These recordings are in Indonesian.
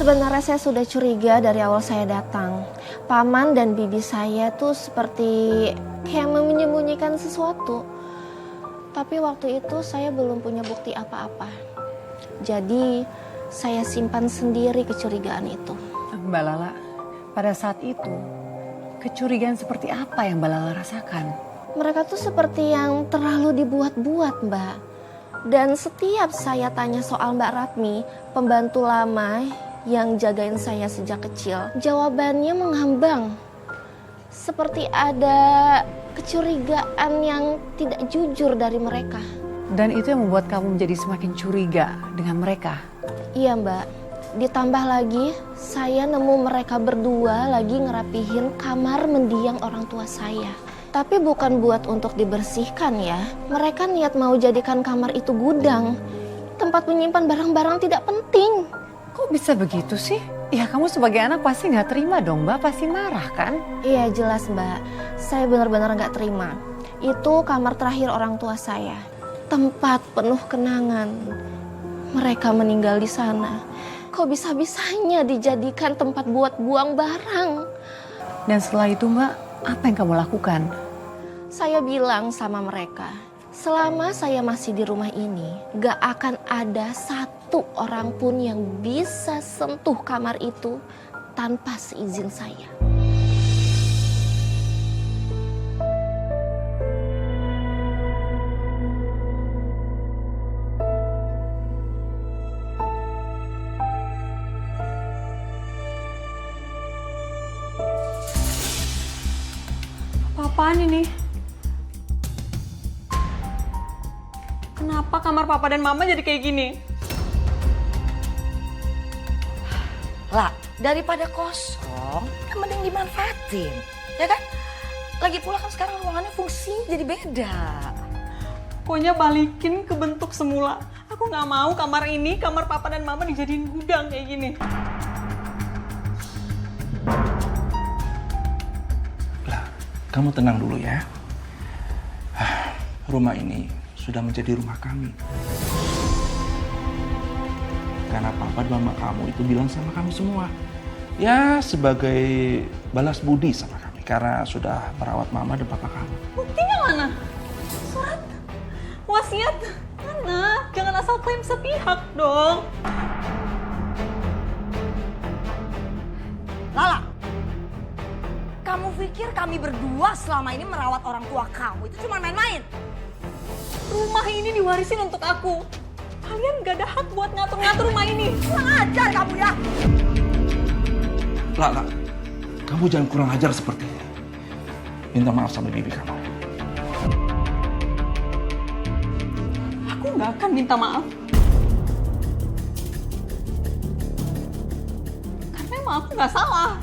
Sebenarnya saya sudah curiga dari awal saya datang. Paman dan bibi saya tuh seperti kayak menyembunyikan sesuatu. Tapi waktu itu saya belum punya bukti apa-apa. Jadi saya simpan sendiri kecurigaan itu. Mbak Lala, pada saat itu kecurigaan seperti apa yang Mbak Lala rasakan? Mereka tuh seperti yang terlalu dibuat-buat, Mbak. Dan setiap saya tanya soal Mbak Ratmi, pembantu lama yang jagain saya sejak kecil, jawabannya mengambang. Seperti ada kecurigaan yang tidak jujur dari mereka. Dan itu yang membuat kamu menjadi semakin curiga dengan mereka? Iya, Mbak. Ditambah lagi, saya nemu mereka berdua lagi ngerapihin kamar mendiang orang tua saya. Tapi bukan buat untuk dibersihkan ya. Mereka niat mau jadikan kamar itu gudang, tempat menyimpan barang-barang tidak penting. Kok bisa begitu sih? Ya kamu sebagai anak pasti nggak terima dong Mbak, pasti marah kan? Iya jelas Mbak, saya benar-benar nggak terima. Itu kamar terakhir orang tua saya. Tempat penuh kenangan. Mereka meninggal di sana. Kok bisa-bisanya dijadikan tempat buat buang barang? Dan setelah itu Mbak, apa yang kamu lakukan? Saya bilang sama mereka, selama saya masih di rumah ini, gak akan ada satu orang pun yang bisa sentuh kamar itu tanpa seizin saya. Apaan ini? Kenapa kamar papa dan mama jadi kayak gini? Lah, daripada kosong, kan mending dimanfaatin, ya kan? Lagi pula kan sekarang ruangannya fungsinya jadi beda. Pokoknya balikin ke bentuk semula. Aku nggak mau kamar ini, kamar papa dan mama dijadiin gudang kayak gini. Lah, kamu tenang dulu ya. Rumah ini sudah menjadi rumah kami. Karena papa dan mama kamu itu bilang sama kami semua. Ya sebagai balas budi sama kami. Karena sudah merawat mama dan papa kamu. Buktinya mana? Surat? Wasiat? Mana? Jangan asal klaim sepihak dong. Lala, kamu pikir kami berdua selama ini merawat orang tua kamu itu cuma main-main? Rumah ini diwarisin untuk aku. Kalian gak ada hak buat ngatur-ngatur rumah ini. Kurang ajar kamu ya! Lah, kamu jangan kurang ajar seperti ini. Minta maaf sama bibi kamu. Aku gak akan minta maaf. Karena emang aku gak salah.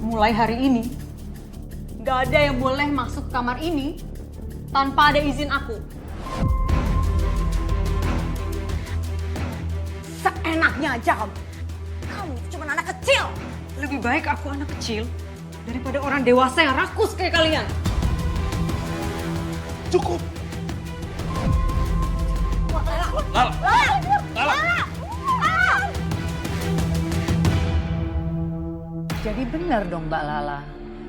Mulai hari ini, gak ada yang boleh masuk ke kamar ini tanpa ada izin aku. Seenaknya aja kamu. Kamu itu cuma anak kecil. Lebih baik aku anak kecil daripada orang dewasa yang rakus kayak kalian. Cukup. Lala. Jadi benar dong Mbak Lala.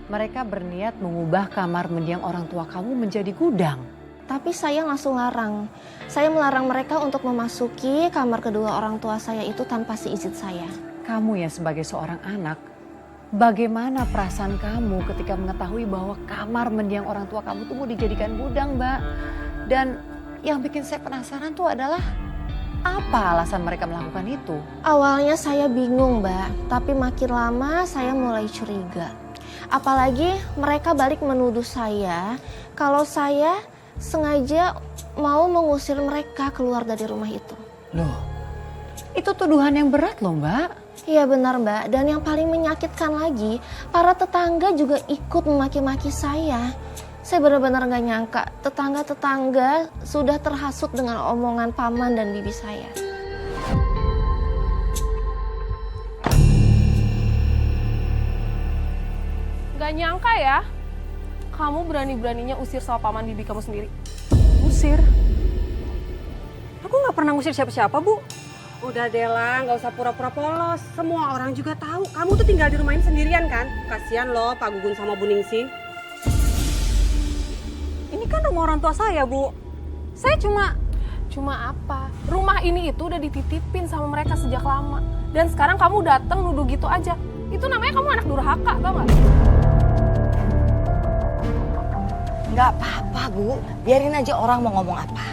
Mereka berniat mengubah kamar mendiang orang tua kamu menjadi gudang. Tapi saya langsung larang. Saya melarang mereka untuk memasuki kamar kedua orang tua saya itu tanpa seizin saya. Kamu ya sebagai seorang anak, bagaimana perasaan kamu ketika mengetahui bahwa kamar mendiang orang tua kamu tuh mau dijadikan gudang, Mbak? Dan yang bikin saya penasaran tuh adalah apa alasan mereka melakukan itu? Awalnya saya bingung, Mbak. Tapi makin lama saya mulai curiga. Apalagi mereka balik menuduh saya kalau saya sengaja mau mengusir mereka keluar dari rumah itu. Loh, itu tuduhan yang berat loh, Mbak. Iya benar Mbak, dan yang paling menyakitkan lagi, para tetangga juga ikut memaki-maki saya. Saya benar-benar gak nyangka, tetangga-tetangga sudah terhasut dengan omongan paman dan bibi saya. Gak nyangka ya, kamu berani-beraninya usir sama paman bibi kamu sendiri. Usir? Aku gak pernah ngusir siapa-siapa, Bu. Udah Dela, nggak usah pura-pura polos. Semua orang juga tahu kamu tuh tinggal di rumah ini sendirian kan? Kasian loh Pak Gugun sama Bu Ningsih. Ini kan rumah orang tua saya, Bu. Saya cuma apa? Rumah ini itu udah dititipin sama mereka sejak lama. Dan sekarang kamu datang nuduh gitu aja. Itu namanya kamu anak durhaka, tau gak? Nggak apa-apa, Bu. Biarin aja orang mau ngomong apa.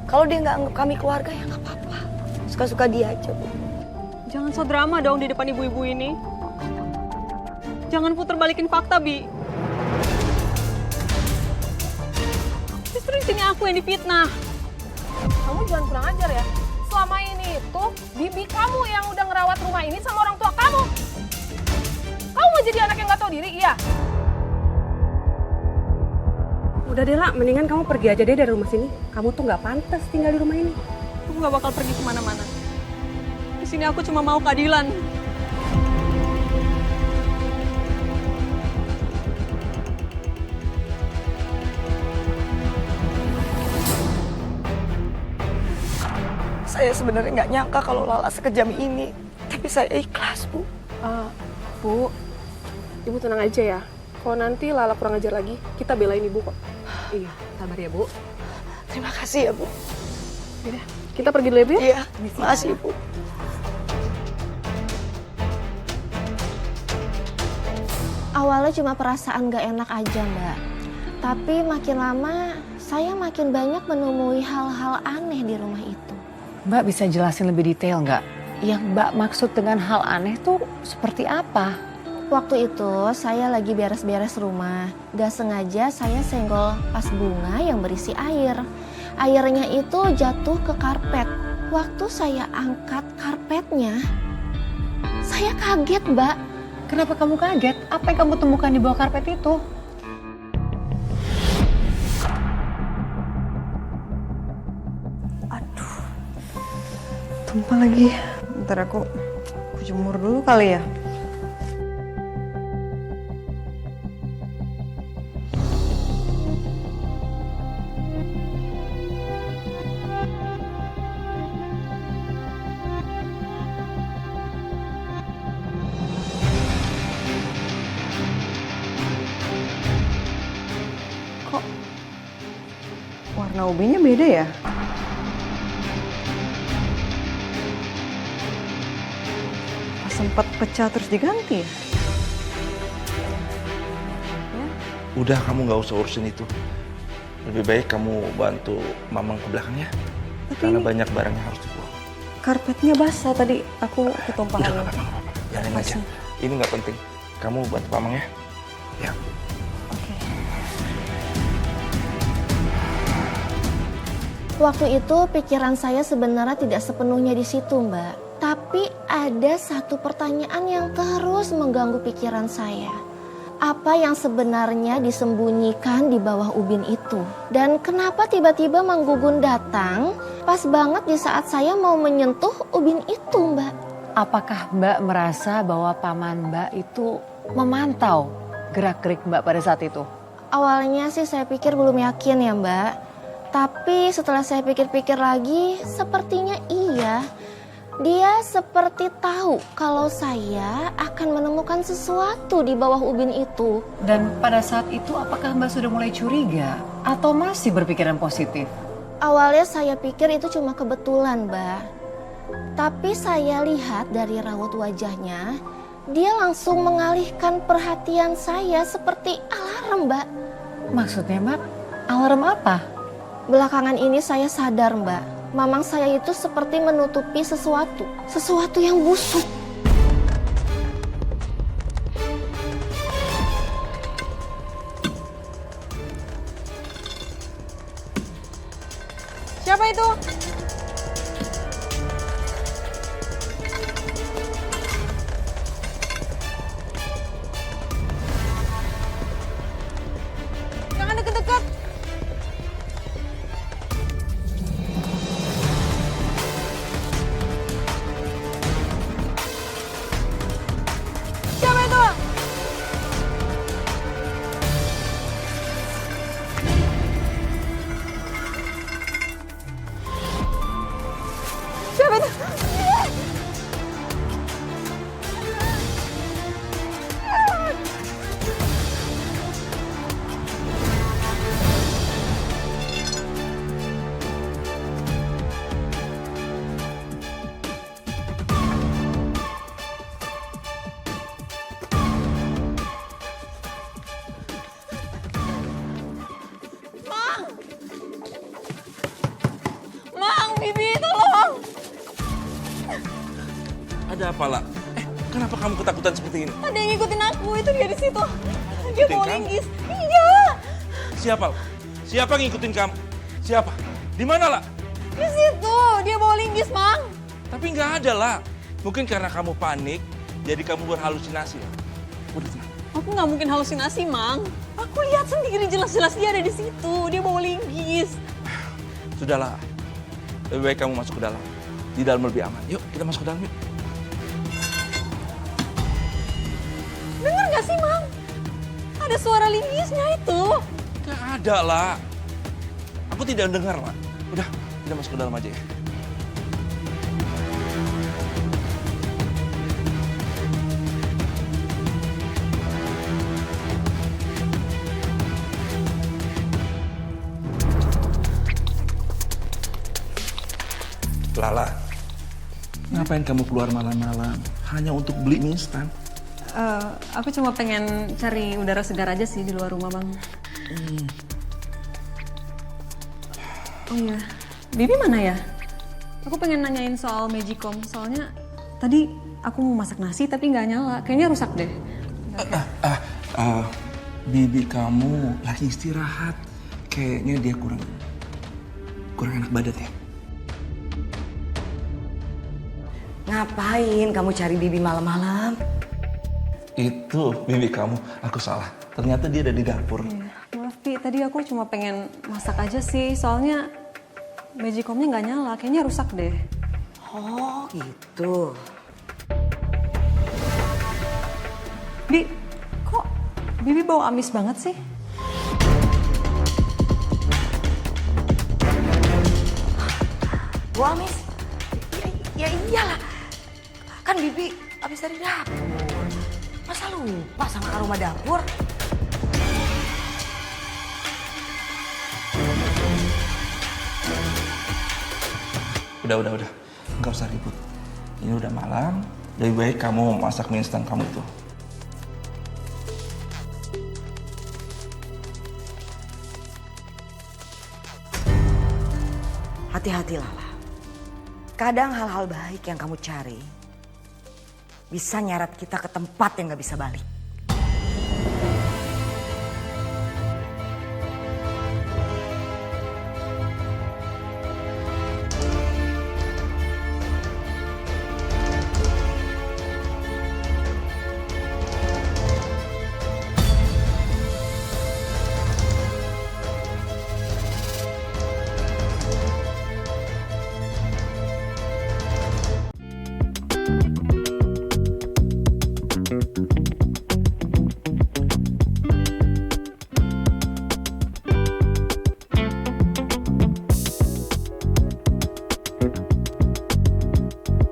Kalau dia nggak anggap kami keluarga ya nggak apa-apa. Suka-suka dia aja, Bu. jangan so drama dong di depan ibu-ibu ini. Jangan puter balikin fakta, Bi. Justru di sini aku yang difitnah. Kamu jangan kurang ajar ya. Selama ini itu bibi kamu yang udah ngerawat rumah ini sama orang tua kamu. Kamu mau jadi anak yang gak tahu diri, iya? Udah Dela, mendingan kamu pergi aja deh dari rumah sini. Kamu tuh nggak pantas tinggal di rumah ini. Aku gak bakal pergi kemana-mana. Di sini aku cuma mau keadilan. Saya sebenarnya nggak nyangka kalau Lala sekejam ini. Tapi saya ikhlas, Bu. Bu, ibu tenang aja ya. Kalau nanti Lala kurang ajar lagi, kita belain ibu kok. Iya, sabar ya Bu. Terima kasih ya, Bu. Yaudah, kita pergi dulu ya, Bu ya? Iya, makasih, Bu. Awalnya cuma perasaan gak enak aja mbak. Tapi makin lama saya makin banyak menemui hal-hal aneh di rumah itu. Mbak bisa jelasin lebih detail nggak? Yang Mbak maksud dengan hal aneh tuh seperti apa? Waktu itu saya lagi beres-beres rumah. Gak sengaja saya senggol vas bunga yang berisi air. Airnya itu jatuh ke karpet. Waktu saya angkat karpetnya, saya kaget mbak. Kenapa kamu kaget? Apa yang kamu temukan di bawah karpet itu? Tumpah lagi. Ntar aku jemur dulu kali ya. Kok warna ubinya beda ya? Sempat pecah terus diganti ya? Udah, kamu nggak usah urusin itu. Lebih baik kamu bantu Mamang ke belakangnya. Karena banyak barang yang harus dibuang. Karpetnya basah tadi, aku ketumpahan. Udah, nggak apa-apa. Biarin aja. Ini nggak penting. Kamu bantu Mamang ya. Ya. Waktu itu pikiran saya sebenarnya tidak sepenuhnya di situ mbak. Tapi ada satu pertanyaan yang terus mengganggu pikiran saya. Apa yang sebenarnya disembunyikan di bawah ubin itu? Dan kenapa tiba-tiba Mang Gugun datang pas banget di saat saya mau menyentuh ubin itu mbak? Apakah Mbak merasa bahwa paman Mbak itu memantau gerak-gerik Mbak pada saat itu? Awalnya sih saya pikir belum yakin ya mbak. Tapi setelah saya pikir-pikir lagi, sepertinya iya. Dia seperti tahu kalau saya akan menemukan sesuatu di bawah ubin itu. Dan pada saat itu apakah Mbak sudah mulai curiga? Atau masih berpikiran positif? Awalnya saya pikir itu cuma kebetulan, Mbak. Tapi saya lihat dari raut wajahnya, dia langsung mengalihkan perhatian saya seperti alarm, Mbak. Maksudnya Mbak, alarm apa? Belakangan ini saya sadar, Mbak. Mamang saya itu seperti menutupi sesuatu yang busuk. Siapa itu? Jangan deket-deket. Ada apa, La? Kenapa kamu ketakutan seperti ini? Ada yang ngikutin aku, itu dia di situ. Dia Ngikutin bawa kamu? linggis. Iya, Siapa, La? Siapa yang ngikutin kamu? Siapa? Di mana, La? di situ. Dia bawa linggis, Mang. Tapi nggak ada, La. Mungkin karena kamu panik, jadi kamu berhalusinasi, La. Udah tenang. Aku nggak mungkin halusinasi, Mang. Aku lihat sendiri jelas-jelas dia ada di situ. Dia bawa linggis. Sudahlah. Lebih baik kamu masuk ke dalam. Di dalam lebih aman. Yuk, kita masuk ke dalam, yuk. Dengar nggak sih, Mang? Ada suara linggisnya itu. Nggak ada, La. Aku tidak dengar, La. Udah, kita masuk ke dalam aja ya. Lala, ngapain kamu keluar malam-malam? Hanya untuk beli mie instan? Aku cuma pengen cari udara segar aja sih di luar rumah, Bang. Oh iya, Bibi mana ya? Aku pengen nanyain soal Magicom, soalnya tadi aku mau masak nasi tapi nggak nyala. Kayaknya rusak deh. Bibi kamu lagi istirahat. Kayaknya dia kurang enak badan ya. Ngapain kamu cari Bibi malam-malam? Itu bibi kamu, aku salah. Ternyata dia ada di dapur. Maaf, Pi, tadi aku cuma pengen masak aja sih, soalnya Magicomnya nggak nyala. Kayaknya rusak deh. Oh gitu. Bi, kok Bibi bau amis banget sih? Bu Amis, ya iyalah. Kan Bibi habis dari dapur. Masa lupa sama aroma dapur? Udah. Nggak usah ribut. Ini udah malam. Lebih baik kamu masak mie instan kamu itu. Hati-hatilah lah. Kadang hal-hal baik yang kamu cari bisa nyarat kita ke tempat yang gak bisa balik.